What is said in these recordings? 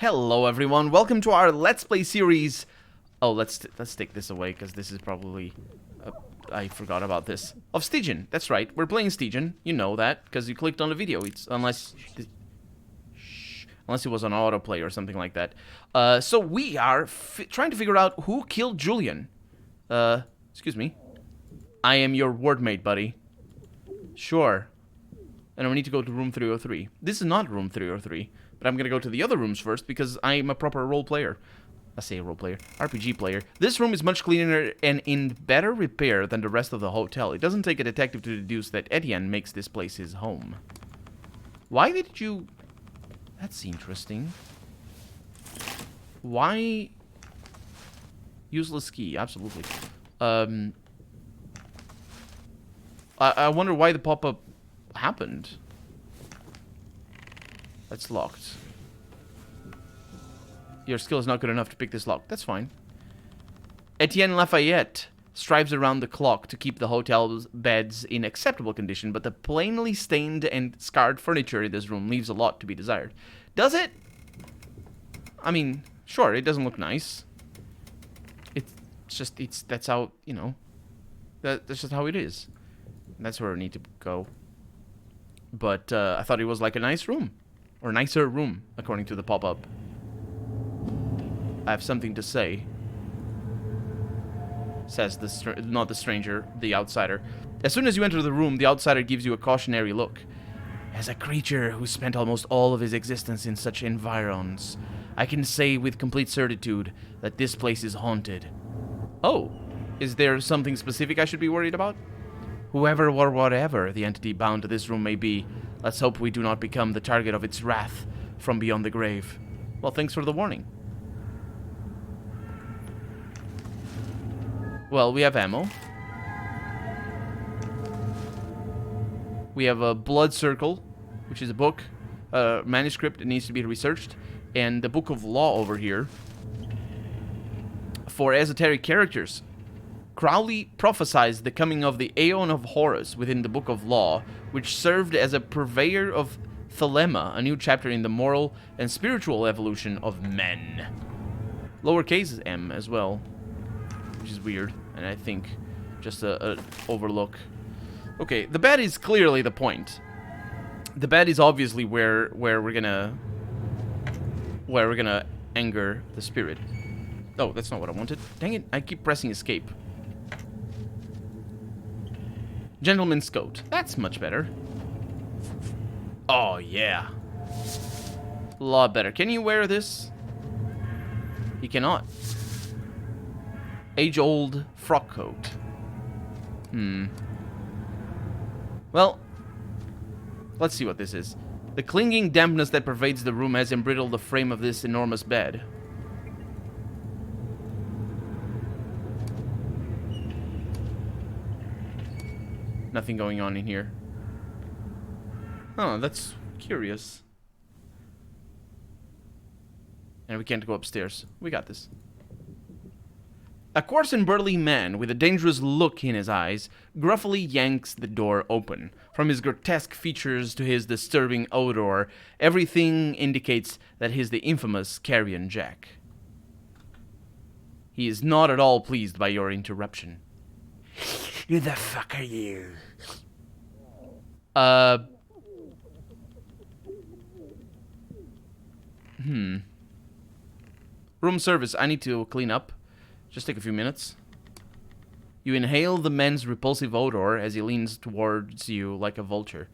Hello everyone, welcome to our Let's Play series. Oh, let's take this away, because this is probably... I forgot about this. Of Stygian, that's right, we're playing Stygian. You know that, because you clicked on the video. It's unless it was on autoplay or something like that. So we are trying to figure out who killed Julian. Excuse me. I am your wardmate, buddy. Sure. And we need to go to room 303. This is not room 303, but I'm gonna go to the other rooms first because I'm a proper role player. I say role player, RPG player. This room is much cleaner and in better repair than the rest of the hotel. It doesn't take a detective to deduce that Etienne makes this place his home. Why did you... That's interesting. Why... Useless key, absolutely. I wonder why the pop-up happened. That's locked. Your skill is not good enough to pick this lock. That's fine. Etienne Lafayette strives around the clock to keep the hotel's beds in acceptable condition, but the plainly stained and scarred furniture in this room leaves a lot to be desired. Does it? I mean, sure, it doesn't look nice. That's how, you know, that's just how it is. That's where we need to go. But I thought it was like a nice room. Or nicer room, according to the pop-up. I have something to say. Says not the stranger, the outsider. As soon as you enter the room, the outsider gives you a cautionary look. As a creature who spent almost all of his existence in such environs, I can say with complete certitude that this place is haunted. Oh, is there something specific I should be worried about? Whoever or whatever the entity bound to this room may be, let's hope we do not become the target of its wrath from beyond the grave. Well, thanks for the warning. Well, we have ammo. We have a blood circle, which is a book, manuscript that needs to be researched, and the book of law over here for esoteric characters. Crowley prophesied the coming of the Aeon of Horus within the Book of Law, which served as a purveyor of Thelema, a new chapter in the moral and spiritual evolution of men. Lowercase m as well, which is weird, and I think just a overlook. Okay, the bed is clearly the point. The bed is obviously where we're gonna anger the spirit. Oh, that's not what I wanted. Dang it, I keep pressing escape. Gentleman's coat. That's much better. Oh, yeah. A lot better. Can you wear this? He cannot. Age-old frock coat. Well, let's see what this is. The clinging dampness that pervades the room has embrittled the frame of this enormous bed. Nothing going on in here. Oh, that's curious. And we can't go upstairs. We got this. A coarse and burly man with a dangerous look in his eyes gruffly yanks the door open. From his grotesque features to his disturbing odor, everything indicates that he's the infamous Carrion Jack. He is not at all pleased by your interruption. Who the fuck are you? Room service, I need to clean up. Just take a few minutes. You inhale the man's repulsive odor as he leans towards you like a vulture.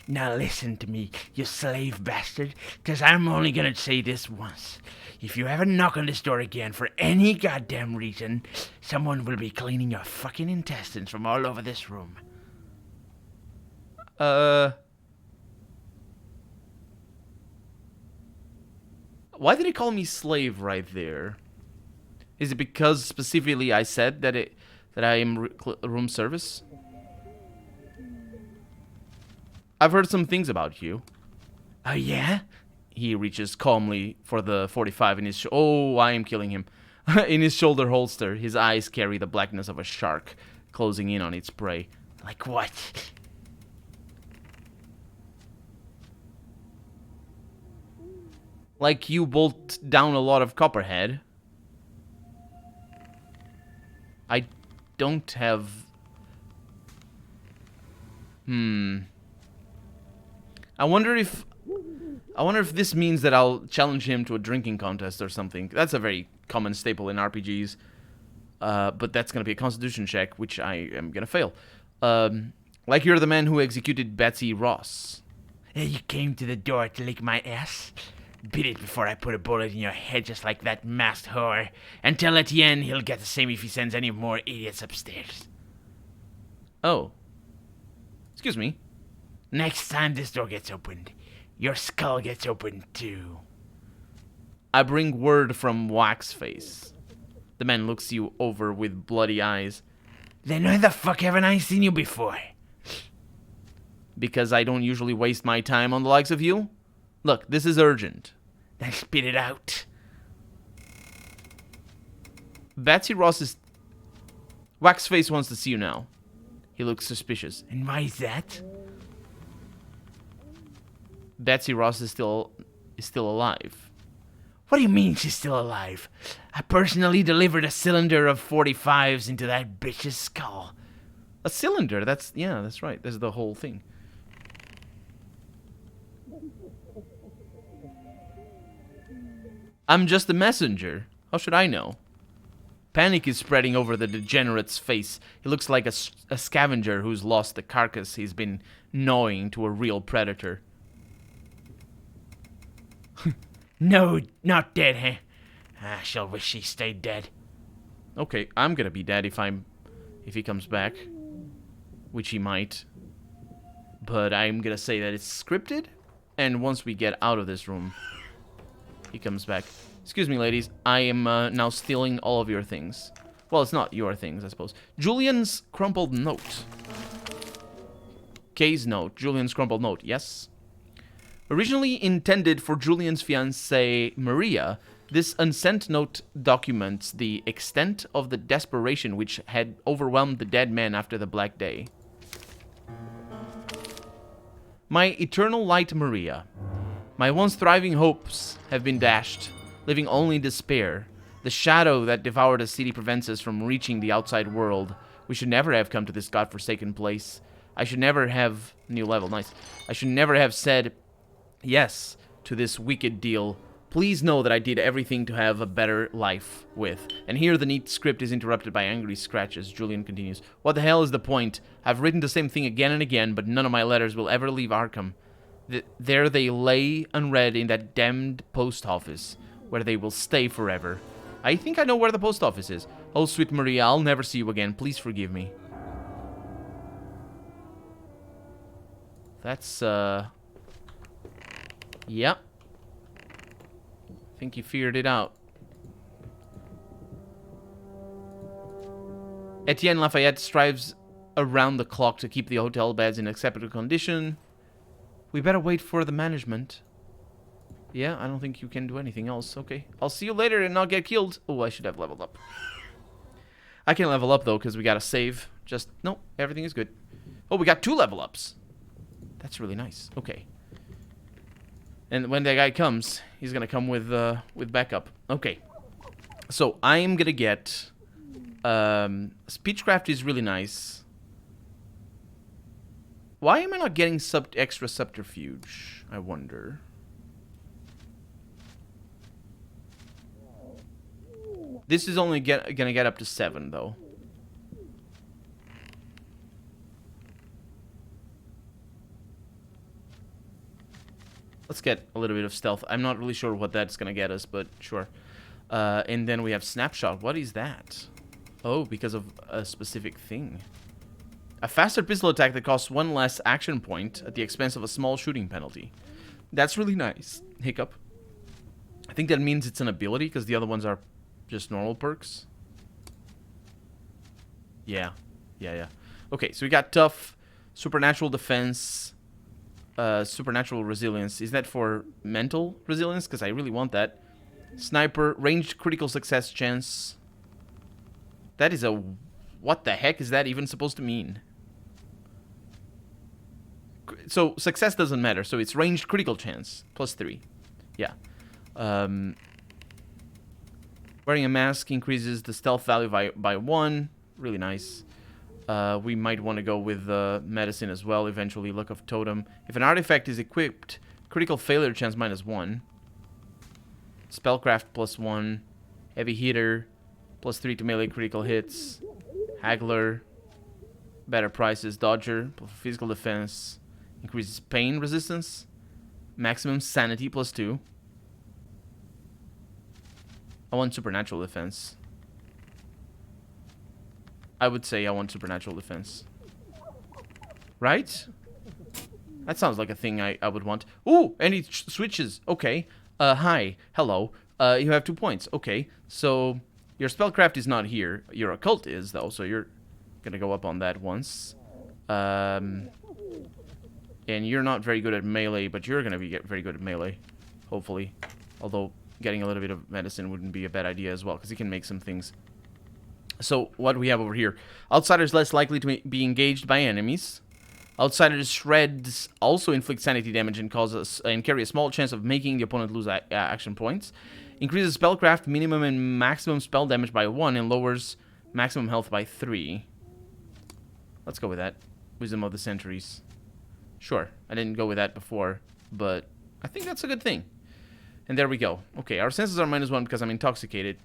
Now listen to me, you slave bastard, because I'm only gonna say this once. If you ever knock on this door again for any goddamn reason, someone will be cleaning your fucking intestines from all over this room. Why did he call me slave right there? Is it because specifically I said that I am room service? I've heard some things about you. Oh yeah? He reaches calmly for the 45 in his... Oh, I am killing him. In his shoulder holster, his eyes carry the blackness of a shark, closing in on its prey. Like what? like you bolt down a lot of copperhead. I don't have... I wonder if this means that I'll challenge him to a drinking contest or something. That's a very common staple in RPGs. But that's going to be a constitution check, which I am going to fail. Like you're the man who executed Betsy Ross. You came to the door to lick my ass? Beat it before I put a bullet in your head just like that masked whore. And tell Etienne he'll get the same if he sends any more idiots upstairs. Oh. Excuse me. Next time this door gets opened, your skull gets opened too. I bring word from Waxface. The man looks you over with bloody eyes. Then why the fuck haven't I seen you before? Because I don't usually waste my time on the likes of you. Look, this is urgent. Then spit it out. Betsy Ross is... Waxface wants to see you now. He looks suspicious. And why is that? Betsy Ross is still alive. What do you mean she's still alive? I personally delivered a cylinder of 45s into that bitch's skull. A cylinder? That's right. That's the whole thing. I'm just a messenger. How should I know? Panic is spreading over the degenerate's face. He looks like a scavenger who's lost the carcass he's been gnawing to a real predator. No, not dead, huh? I shall wish she stayed dead. Okay, I'm gonna be dead if he comes back. Which he might. But I'm gonna say that it's scripted. And once we get out of this room, he comes back. Excuse me, ladies. I am now stealing all of your things. Well, it's not your things, I suppose. Julian's crumpled note. Kay's note. Julian's crumpled note. Yes? Originally intended for Julian's fiancée, Maria, this unsent note documents the extent of the desperation which had overwhelmed the dead man after the Black Day. My eternal light, Maria. My once thriving hopes have been dashed, living only in despair. The shadow that devoured the city prevents us from reaching the outside world. We should never have come to this godforsaken place. I should never have... New level, nice. I should never have said yes to this wicked deal. Please know that I did everything to have a better life with. And here the neat script is interrupted by angry scratches. Julian continues. What the hell is the point? I've written the same thing again and again, but none of my letters will ever leave Arkham. There they lay unread in that damned post office, where they will stay forever. I think I know where the post office is. Oh, sweet Maria, I'll never see you again. Please forgive me. That's, Yep. I think you figured it out. Etienne Lafayette strives around the clock to keep the hotel beds in acceptable condition. We better wait for the management. Yeah, I don't think you can do anything else. Okay. I'll see you later and not get killed. Oh, I should have leveled up. I can't level up, though, because we got to save. Just, no, everything is good. Oh, we got 2 level ups. That's really nice. Okay. And when that guy comes, he's going to come with backup. Okay. So, I'm going to get... Speechcraft is really nice. Why am I not getting extra subterfuge? I wonder. This is only gonna get up to 7, though. Let's get a little bit of stealth. I'm not really sure what that's gonna get us, but sure. And then we have snapshot. What is that? Oh, because of a specific thing. A faster pistol attack that costs 1 less action point at the expense of a small shooting penalty. That's really nice. Hiccup. I think that means it's an ability, because the other ones are just normal perks. Yeah. Yeah. Okay, so we got tough, supernatural defense, supernatural resilience. Is that for mental resilience? Because I really want that. Sniper, ranged critical success chance. That is a... What the heck is that even supposed to mean? So, success doesn't matter. So, it's ranged critical chance. +3. Yeah. Wearing a mask increases the stealth value by 1. Really nice. We might want to go with medicine as well eventually. Luck of Totem. If an artifact is equipped, critical failure chance -1. Spellcraft +1. Heavy hitter +3 to melee critical hits. Haggler. Better prices. Dodger. Physical defense. Increases pain resistance. Maximum sanity +2. I want supernatural defense. I would say I want supernatural defense. Right? That sounds like a thing I would want. Ooh, and it switches. Okay. Hi. Hello. You have 2 points. Okay. So, your spellcraft is not here. Your occult is, though, so you're gonna go up on that once. And you're not very good at melee, but you're gonna be very good at melee. Hopefully. Although, getting a little bit of medicine wouldn't be a bad idea as well, because you can make some things. So, what do we have over here? Outsiders less likely to be engaged by enemies. Outsiders shreds also inflict sanity damage and carry a small chance of making the opponent lose action points. Increases spellcraft minimum and maximum spell damage by 1 and lowers maximum health by 3. Let's go with that. Wisdom of the Centuries. Sure, I didn't go with that before, but I think that's a good thing. And there we go. Okay, our senses are -1 because I'm intoxicated.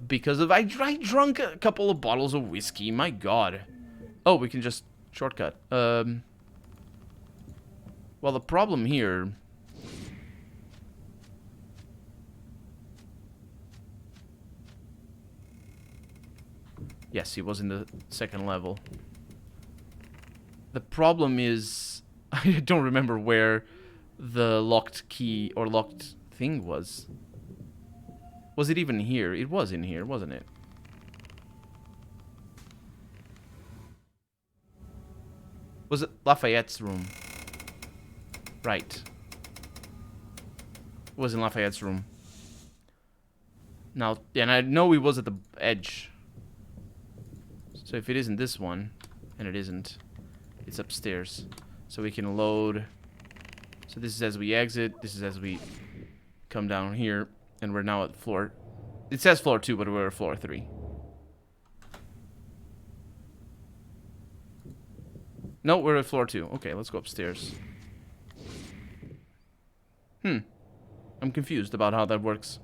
Because of I drunk a couple of bottles of whiskey. My God. Oh, we can just shortcut. Well, the problem here. Yes, he was in the 2nd level. The problem is I don't remember where the locked key or locked thing was. Was it even here? It was in here, wasn't it? Was it Lafayette's room? Right. It was in Lafayette's room. Now, and I know he was at the edge. So if it isn't this one, and it isn't, it's upstairs. So we can load. So this is as we exit. This is as we come down here. And we're now at floor. It says floor 2, but we're at floor 3. No, we're at floor 2. Okay, let's go upstairs. I'm confused about how that works.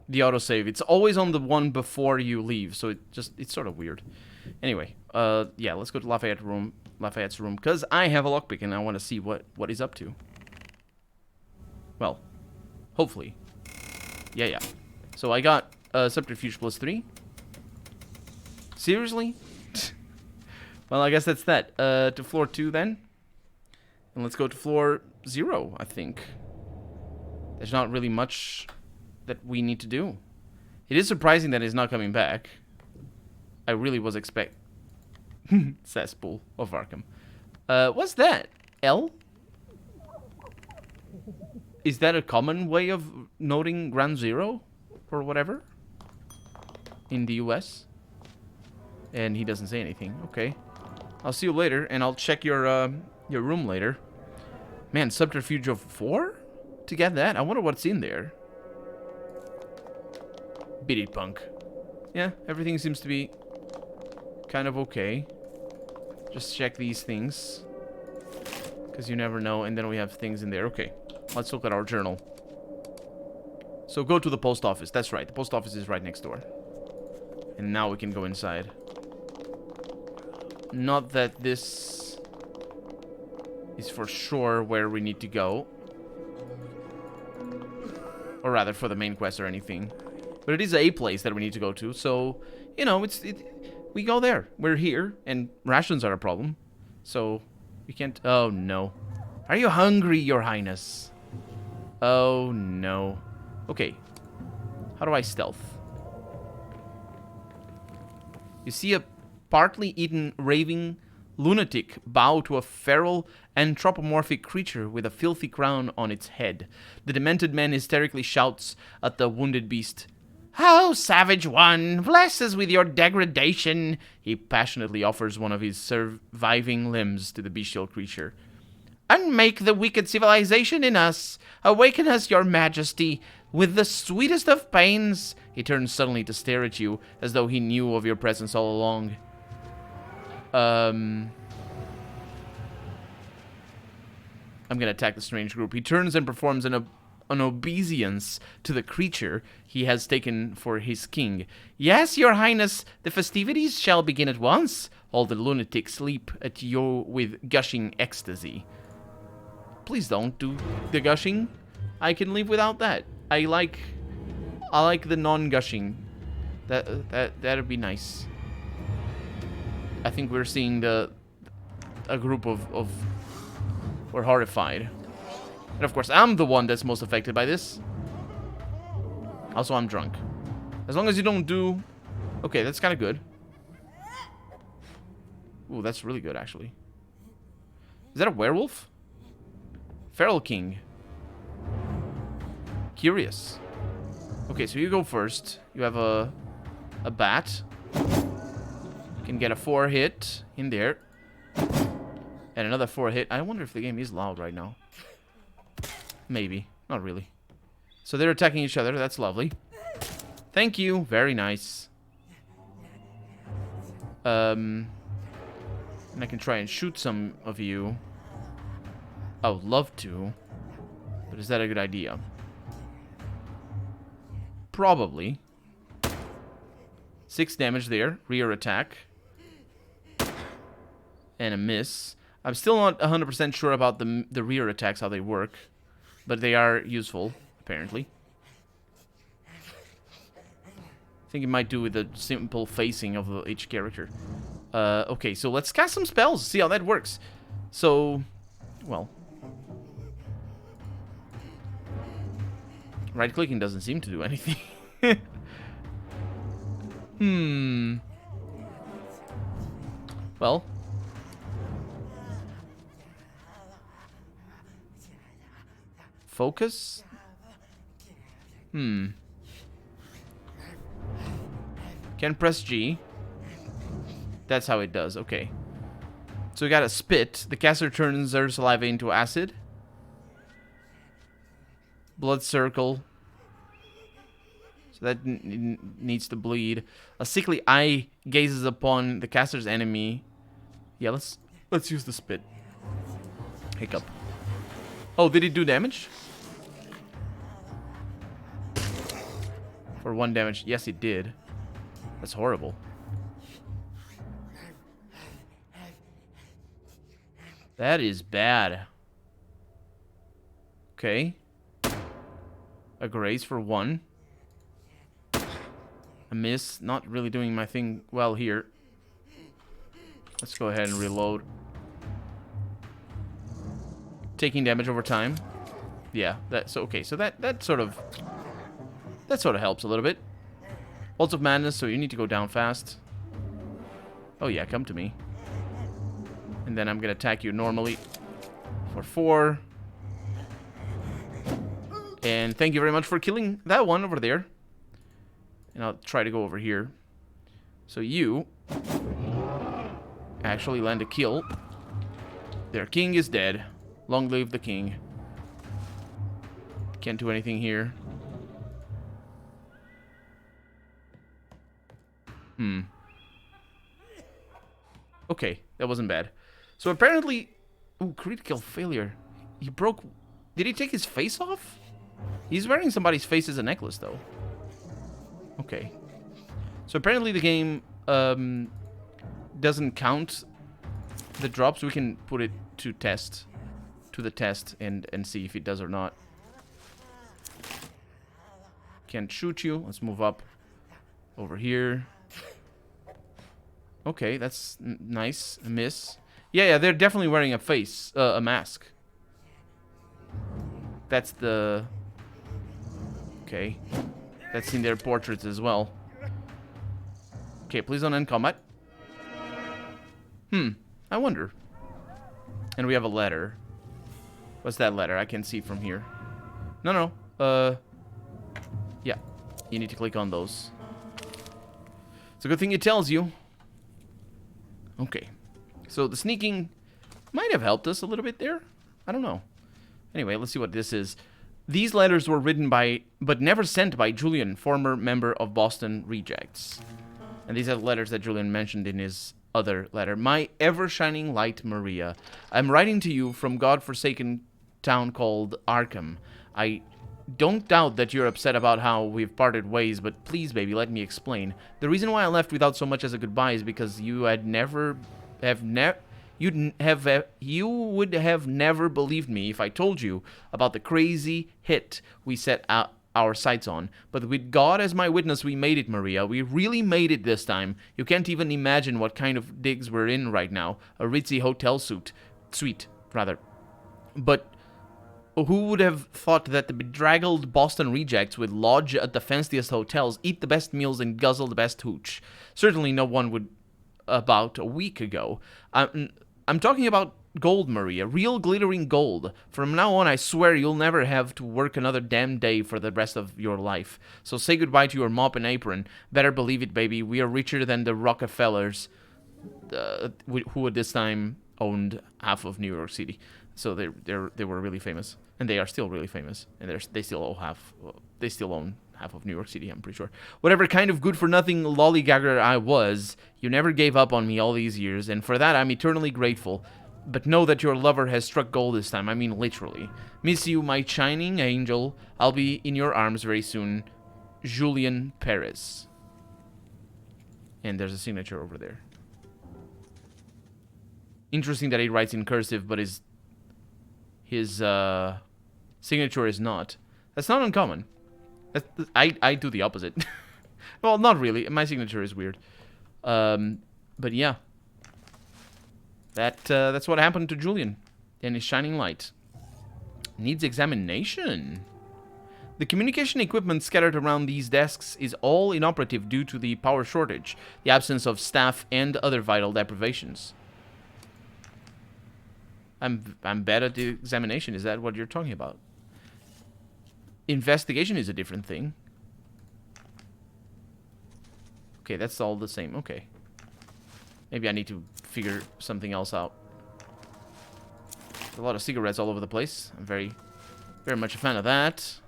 The autosave. It's always on the one before you leave, so it's sort of weird. Anyway, yeah, let's go to Lafayette's room, because I have a lockpick and I want to see what he's up to. Well, hopefully. Yeah. So I got subterfuge +3. Seriously? Well, I guess that's that. To floor 2 then. And let's go to floor 0, I think. There's not really much that we need to do. It is surprising that he's not coming back. I really was Cesspool of Arkham. What's that? L? Is that a common way of noting Ground Zero? Or whatever? In the US? And he doesn't say anything. Okay. I'll see you later, and I'll check your room later. Man, subterfuge of 4? To get that? I wonder what's in there. Beat it, punk. Yeah, everything seems to be kind of okay. Just check these things. Because you never know, and then we have things in there. Okay, let's look at our journal. So go to the post office. That's right, the post office is right next door. And now we can go inside. Not that this is for sure where we need to go. Or rather, for the main quest or anything. But it is a place that we need to go to, so, you know, we go there. We're here, and rations are a problem. So, we can't... Oh, no. Are you hungry, Your Highness? Oh, no. Okay. How do I stealth? You see a partly eaten, raving lunatic bow to a feral, anthropomorphic creature with a filthy crown on its head. The demented man hysterically shouts at the wounded beast. "How, savage one! Bless us with your degradation!" He passionately offers one of his surviving limbs to the bestial creature. Unmake the wicked civilization in us. Awaken us, your majesty, with the sweetest of pains. He turns suddenly to stare at you, as though he knew of your presence all along. I'm gonna attack the strange group. He turns and performs an obeisance to the creature he has taken for his king. Yes, your highness, the festivities shall begin at once. All the lunatics leap at you with gushing ecstasy. Please don't do the gushing. I can live without that. I like the non-gushing. That'd be nice. I think we're seeing a group of we're horrified. And of course, I'm the one that's most affected by this. Also, I'm drunk. As long as you don't do... Okay, that's kind of good. Ooh, that's really good, actually. Is that a werewolf? Feral King. Curious. Okay, so you go first. You have a bat. You can get a 4 hit in there. And another 4 hit. I wonder if the game is loud right now. Maybe. Not really. So they're attacking each other. That's lovely. Thank you. Very nice. And I can try and shoot some of you. I would love to. But is that a good idea? Probably. 6 damage there. Rear attack. And a miss. I'm still not 100% sure about the rear attacks, how they work. But they are useful, apparently. I think it might do with the simple facing of each character. Okay, so let's cast some spells, see how that works. So, well. Right-clicking doesn't seem to do anything. Well. Focus? Can press G. That's how it does, okay. So we got a spit. The caster turns their saliva into acid. Blood circle. So that needs to bleed. A sickly eye gazes upon the caster's enemy. Yeah, let's use the spit. Hiccup. Oh, did it do damage? For 1 damage. Yes, it did. That's horrible. That is bad. Okay. A grace for 1. A miss. Not really doing my thing well here. Let's go ahead and reload. Taking damage over time. Yeah, that's okay. So that sort of helps a little bit. Pulse of Madness, so you need to go down fast. Oh yeah, come to me. And then I'm gonna attack you normally for 4. And thank you very much for killing that one over there. And I'll try to go over here. So you actually land a kill. Their king is dead. Long live the king. Can't do anything here. Okay, that wasn't bad. So apparently... Ooh, critical failure. He broke... Did he take his face off? He's wearing somebody's face as a necklace, though. Okay. So apparently the game doesn't count the drops. We can put it to test. To the test and see if it does or not. Can't shoot you. Let's move up. Over here. Okay, that's nice. A miss. Yeah, they're definitely wearing a face, a mask. That's the... Okay. That's in their portraits as well. Okay, please don't end combat. I wonder. And we have a letter. What's that letter? I can see from here. No. Yeah. You need to click on those. It's a good thing it tells you. Okay. So the sneaking might have helped us a little bit there. I don't know. Anyway, let's see what this is. These letters were written by, but never sent by Julian, former member of Boston Rejects. And these are the letters that Julian mentioned in his other letter. My ever-shining light, Maria. I'm writing to you from God-forsaken town called Arkham. I don't doubt that you're upset about how we've parted ways, but please, baby, let me explain. The reason why I left without so much as a goodbye is because you would have never believed me if I told you about the crazy hit we set our sights on. But with God as my witness, we made it, Maria. We really made it this time. You can't even imagine what kind of digs we're in right now. A ritzy hotel suite. But who would have thought that the bedraggled Boston rejects would lodge at the fanciest hotels, eat the best meals, and guzzle the best hooch? Certainly no one would about a week ago. I'm talking about gold, Maria. Real glittering gold. From now on, I swear you'll never have to work another damn day for the rest of your life. So say goodbye to your mop and apron. Better believe it, baby. We are richer than the Rockefellers, who at this time owned half of New York City. So they were really famous, and they are still really famous, and they still own half of New York City, I'm pretty sure. Whatever kind of good-for-nothing lollygagger I was, you never gave up on me all these years, and for that I'm eternally grateful. But know that your lover has struck gold this time, I mean literally. Miss you, my shining angel. I'll be in your arms very soon. Julian Perez. And there's a signature over there. Interesting that he writes in cursive, but his signature is not. That's not uncommon. I do the opposite. Well, not really. My signature is weird. But yeah. That's what happened to Julian and his shining light. Needs examination. The communication equipment scattered around these desks is all inoperative due to the power shortage, the absence of staff, and other vital deprivations. I'm bad at the examination. Is that what you're talking about? Investigation is a different thing. Okay, that's all the same. Okay. Maybe I need to figure something else out. There's a lot of cigarettes all over the place. I'm very much a fan of that.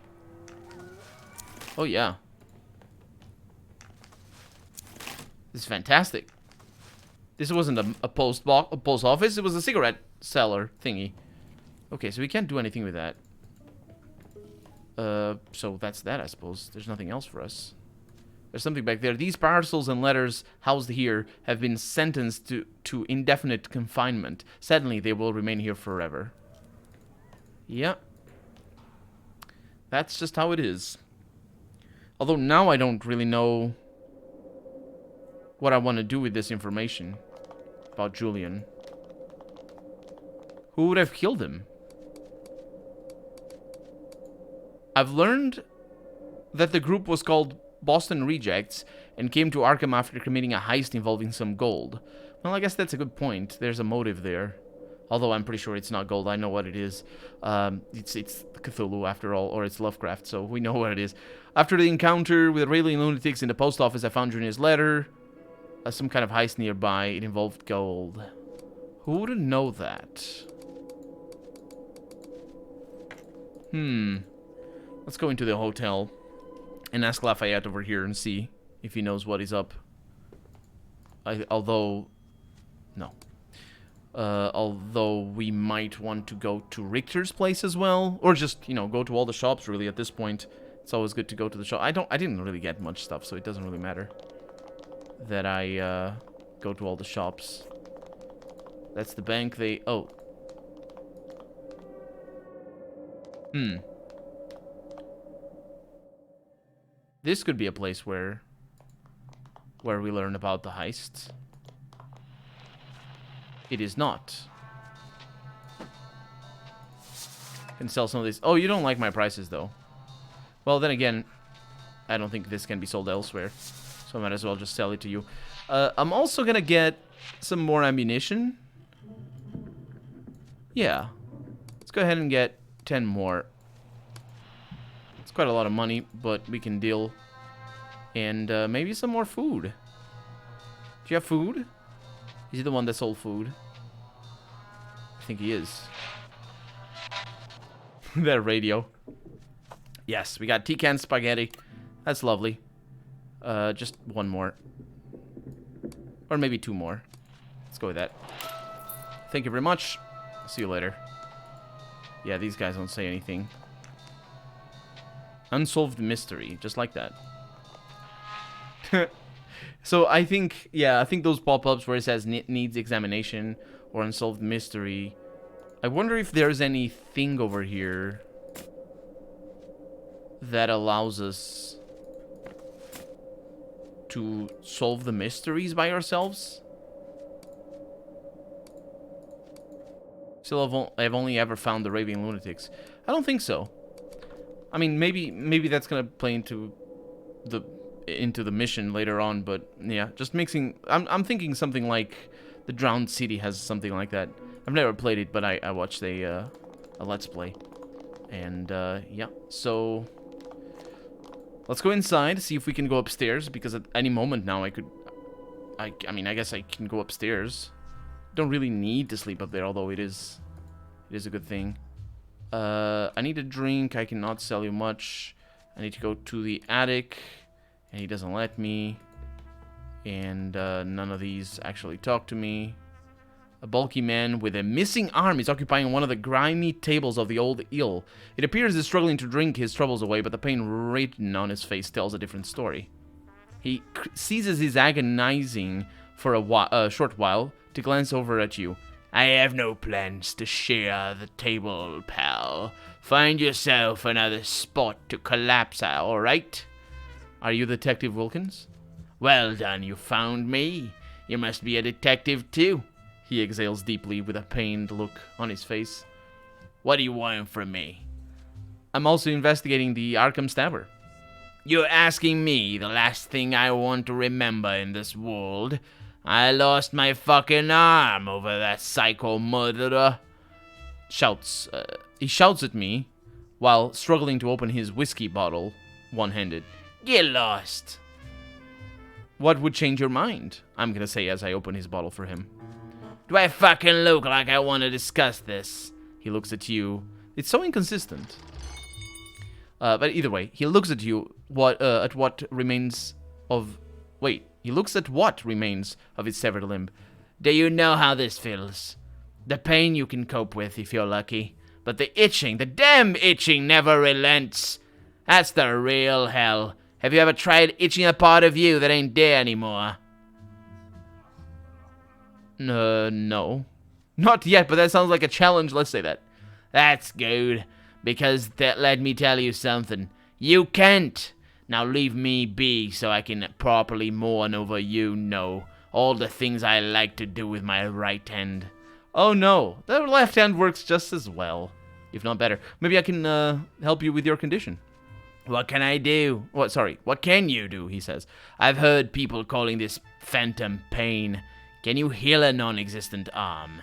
Oh, yeah. This is fantastic. This wasn't a post office. It was a cigarette seller thingy. Okay, so we can't do anything with that. So that's that, I suppose. There's nothing else for us. There's something back there. These parcels and letters housed here have been sentenced to indefinite confinement. Sadly, they will remain here forever. Yeah. That's just how it is. Although now I don't really know what I want to do with this information about Julian. Who would have killed him? I've learned that the group was called Boston Rejects and came to Arkham after committing a heist involving some gold. Well, I guess that's a good point. There's a motive there. Although I'm pretty sure it's not gold. I know what it is. It's Cthulhu after all, or it's Lovecraft, so we know what it is. After the encounter with railing lunatics in the post office, I found Julian's letter. Some kind of heist nearby. It involved gold. Who wouldn't know that? Let's go into the hotel and ask Lafayette over here and see if he knows what is up. Although we might want to go to Richter's place as well, or just, go to all the shops really at this point. It's always good to go to the shop. I didn't really get much stuff, so it doesn't really matter that I go to all the shops. That's the bank. This could be a place where we learn about the heist. It is not. Can sell some of these. Oh, you don't like my prices, though. Well, then again, I don't think this can be sold elsewhere. So I might as well just sell it to you. I'm also gonna get some more ammunition. Yeah. Let's go ahead and get 10 more. It's quite a lot of money, but we can deal. And maybe some more food. Do you have food? Is he the one that sold food? I think he is. That radio. Yes, we got T-can spaghetti. That's lovely. Just one more. Or maybe 2 more. Let's go with that. Thank you very much. See you later. Yeah, these guys don't say anything. Unsolved mystery. Just like that. So I think, yeah, I think those pop-ups where it says needs examination or unsolved mystery. I wonder if there's anything over here that allows us to solve the mysteries by ourselves. Still, I've only ever found the raving lunatics. I don't think so. I mean, maybe that's gonna play into the mission later on, but yeah, just mixing. I'm thinking something like the Drowned City has something like that. I've never played it, but I watched a Let's Play, and yeah. So let's go inside, see if we can go upstairs, because at any moment now I mean, I guess I can go upstairs. Don't really need to sleep up there, although it is a good thing. I need a drink. I cannot sell you much. I need to go to the attic, and he doesn't let me. And none of these actually talk to me. A bulky man with a missing arm is occupying one of the grimy tables of the old inn. It appears he's struggling to drink his troubles away, but the pain written on his face tells a different story. He ceases his agonizing for a short while to glance over at you. I have no plans to share the table, pal. Find yourself another spot to collapse at, all right? Are you Detective Wilkins? Well done, you found me. You must be a detective too. He exhales deeply with a pained look on his face. What do you want from me? I'm also investigating the Arkham Stabber. You're asking me the last thing I want to remember in this world. I lost my fucking arm over that psycho murderer. He shouts at me while struggling to open his whiskey bottle one-handed. Get lost. What would change your mind? I'm gonna say as I open his bottle for him. Do I fucking look like I want to discuss this? He looks at you. It's so inconsistent. But either way, he looks at you. At what remains of... Wait, he looks at what remains of his severed limb. Do you know how this feels? The pain you can cope with if you're lucky. But the itching, the damn itching never relents. That's the real hell. Have you ever tried itching a part of you that ain't there anymore? No. Not yet, but that sounds like a challenge. Let's say that. That's good, because let me tell you something. You can't. Now leave me be so I can properly mourn over you, know. All the things I like to do with my right hand. Oh no, the left hand works just as well, if not better. Maybe I can help you with your condition. What can I do? What can you do, he says. I've heard people calling this phantom pain. Can you heal a non-existent arm?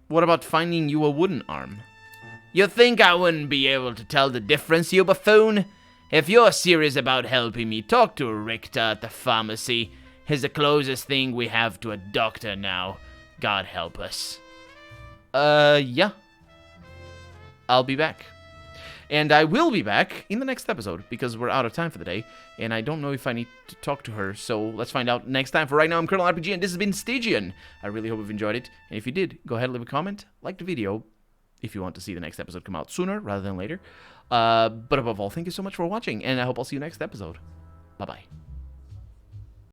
What about finding you a wooden arm? You think I wouldn't be able to tell the difference, you buffoon? If you're serious about helping me, talk to Richter at the pharmacy. He's the closest thing we have to a doctor now. God help us. Yeah. I'll be back. And I will be back in the next episode, because we're out of time for the day, and I don't know if I need to talk to her, so let's find out next time. For right now, I'm Colonel RPG, and this has been Stygian. I really hope you've enjoyed it, and if you did, go ahead and leave a comment, like the video, if you want to see the next episode come out sooner rather than later. But above all, thank you so much for watching, and I hope I'll see you next episode. Bye-bye.